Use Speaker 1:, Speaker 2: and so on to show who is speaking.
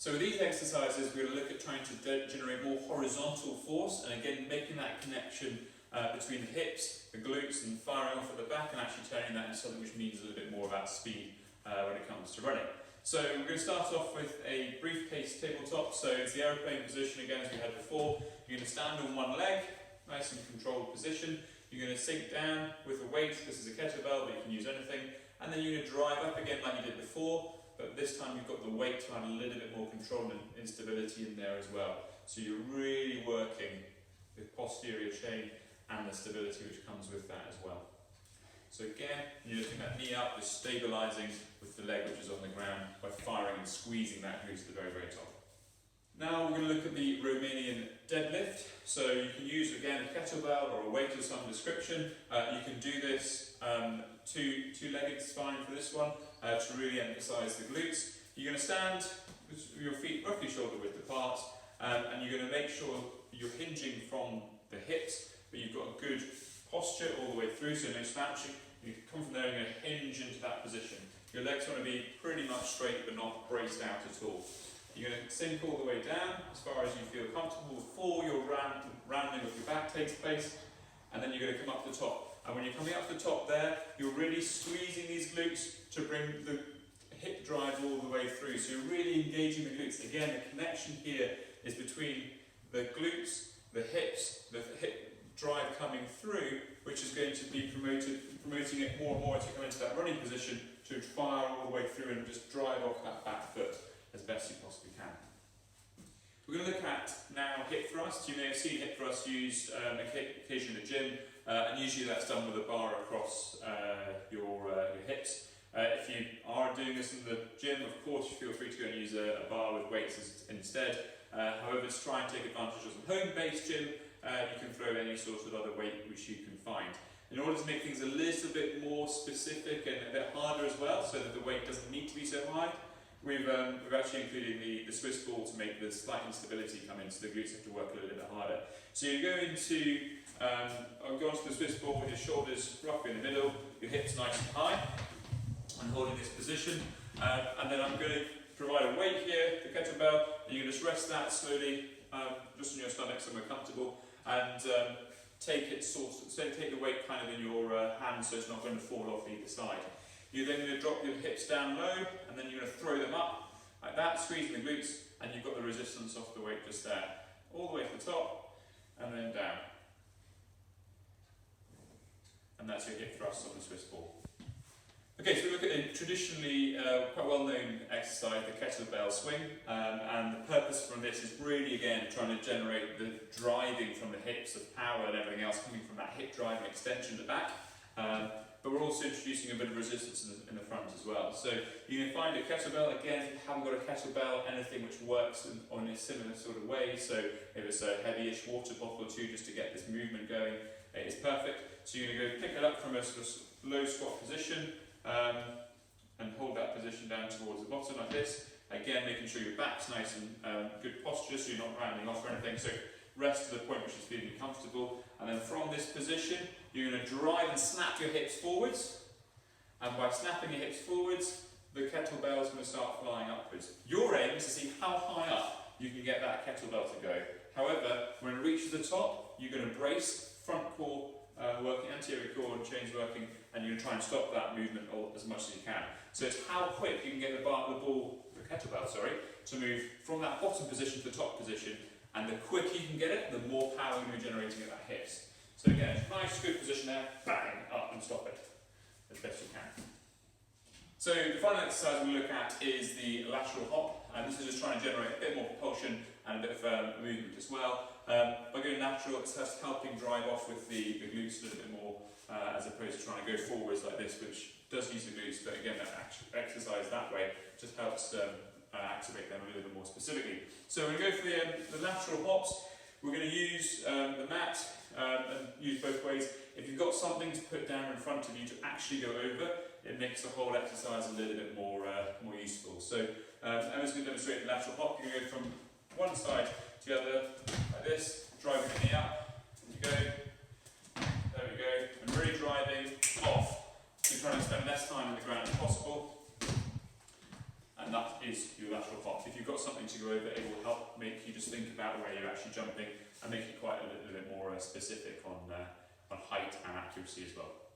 Speaker 1: So with these exercises, we're going to look at trying to generate more horizontal force, and again, making that connection between the hips, the glutes, and firing off at the back, and actually turning that into something which means a little bit more about speed when it comes to running. So we're going to start off with a briefcase tabletop. So it's the aeroplane position again, as we had before. You're going to stand on one leg, nice and controlled position. You're going to sink down with a weight. This is a kettlebell, but you can use anything. And then you're going to drive up again like you did before, but this time you've got the weight to add a little bit more control and instability in there as well. So you're really working the posterior chain and the stability which comes with that as well. So again, you're lifting that knee up, just stabilising with the leg which is on the ground by firing and squeezing that glute to the very, very top. Now we're going to look at the Romanian deadlift. So you can use again a kettlebell or a weight of some description. You can do this two-legged spine for this one to really emphasise the glutes. You're going to stand with your feet roughly shoulder width apart, and you're going to make sure you're hinging from the hips, but you've got a good posture all the way through, so no slouching. You come from there and you're going to hinge into that position. Your legs want to be pretty much straight but not braced out at all. You're going to sink all the way down as far as you feel comfortable before your rounding of your back takes place, and then you're going to come up the top. And when you're coming up the top there, you're really squeezing these glutes to bring the hip drive all the way through. So you're really engaging the glutes. Again, the connection here is between the glutes, the hips, the hip drive coming through, which is going to be promoting it more and more as you come into that running position to fire all the way through and just drive off that back foot as best you possibly can. We're going to look at now hip thrusts. You may have seen hip thrusts used occasionally in the gym, and usually that's done with a bar across your hips. If you are doing this in the gym, of course, you feel free to go and use a bar with weights instead. However, to try and take advantage of some home-based gym, you can throw any sort of other weight which you can find. In order to make things a little bit more specific and a bit harder as well, so that the weight doesn't need to be so high, we've actually included the Swiss ball to make the slight instability come in, so the glutes have to work a little bit harder. So you go into, go onto the Swiss ball with your shoulders roughly in the middle, your hips nice and high, and holding this position. And then I'm going to provide a weight here, the kettlebell, and you can just rest that slowly, just on your stomach somewhere comfortable, and take the weight kind of in your hand so it's not going to fall off either side. You're then going to drop your hips down low, and then you're going to throw them up like that, squeezing the glutes, and you've got the resistance off the weight just there. All the way to the top, and then down. And that's your hip thrust on the Swiss ball. Okay, so we look at a traditionally quite well-known exercise, the kettlebell swing, and the purpose from this is really, again, trying to generate the driving from the hips of power and everything else coming from that hip drive and extension to the back. But we're also introducing a bit of resistance in the front as well. So you can find a kettlebell, again, if you haven't got a kettlebell, anything which works in a similar sort of way. So if it's a heavy-ish water bottle or two just to get this movement going, it is perfect. So you're going to go pick it up from a sort of low squat position, and hold that position down towards the bottom like this. Again, making sure your back's nice and good posture so you're not rounding off or anything. So rest to the point which is feeling comfortable. And then from this position, you're going to drive and snap your hips forwards. And by snapping your hips forwards, the kettlebell is going to start flying upwards. Your aim is to see how high up you can get that kettlebell to go. However, when it reaches the top, you're going to brace front core working, anterior core and chains working, and you're going to try and stop that movement as much as you can. So it's how quick you can get the kettlebell, to move from that bottom position to the top position, and the quicker you can get it, the more power you're going to be generating at that hips. So again, nice good position there, bang, up and stop it as best you can. So the final exercise we look at is the lateral hop, and this is just trying to generate a bit more propulsion and a bit of movement as well. By going lateral, it's just helping drive off with the glutes a little bit more, as opposed to trying to go forwards like this, which does use the glutes, but again, that exercise that way just helps activate them a little bit more specifically. So we're going to go for the lateral hops. We're going to use the mat and use both ways. If you've got something to put down in front of you to actually go over, it makes the whole exercise a little bit more useful. So Emma's going to demonstrate the lateral hop. You're going to go from one side to the other like this, driving the knee up. You go, there we go, and really driving off. So you're trying to spend less time on the ground as possible. And that is your lateral hop. If you've got something to go over, it will help make you just think about where you're actually jumping and make it quite a little bit more specific on height and accuracy as well.